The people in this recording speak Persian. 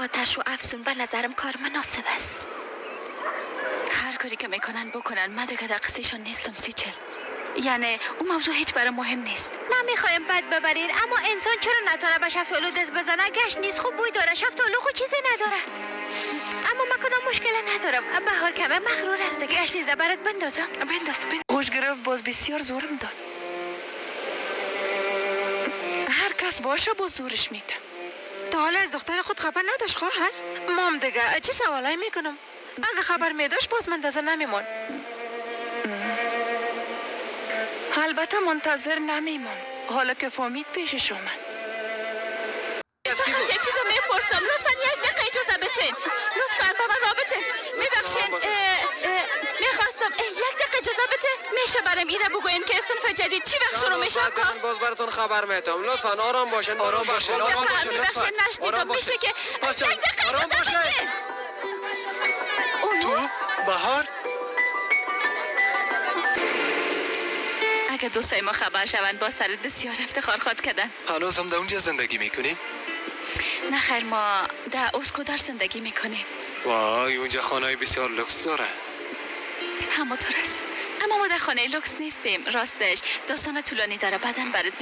آتش و افسون به نظرم کار مناسب است. هر کاری که میکنن بکنن، من دیگه در قصهشون نیستم سیچل. یعنی اون موضوع هیچ برای مهم نیست. نمیخوایم بد ببرین، اما انسان چرا نتونه به شفتالو دست بزنه؟ گشت نیست، خوب بوی داره، شفتالو خود چیزی نداره. اما من کدام مشکل ندارم. بهار کمه مغرور است. گشت نیزه برات بندازم. بنداز. خوش گرفت، باز بسیار زورم داد. هر کس باشه باز زورش میده. تا حالا از دختر خود خبر نداشت خواهر؟ مام دیگه چه سوالایی میکنم؟ اگه خبر میداشت باز منتظر نمیمون. البته منتظر نمیمون. حالا که فهمید پیشش اومد. فقط یک چیز میپرسم، لطفا یک دقیقه اجازه بتین. لطفا با من رابطه. میبخشین میخواستم یک دقیقه اجازه بده. میشه برام ایره بگوین که صنف جدید چی وقت شروع میشه؟ من باز براتون خبر میدم. لطفا آرام باشین. آرام باشین. آرام باشین. میبخشین نشنیدم. میشه که یک دقیقه آرام اجازه باشین. بده. تو بهار اگه دوستای ما خبر شوند با سرت بسیار افتخار خواد کردن. هنوز هم در اونجا زندگی میکنی؟ نه خیر، ما در اسکودار زندگی میکنیم. وای اونجا خانه بسیار لکس داره. همونطور است. اما ما در خانه لکس نیستیم. راستش داستان طولانی داره، بعداً برات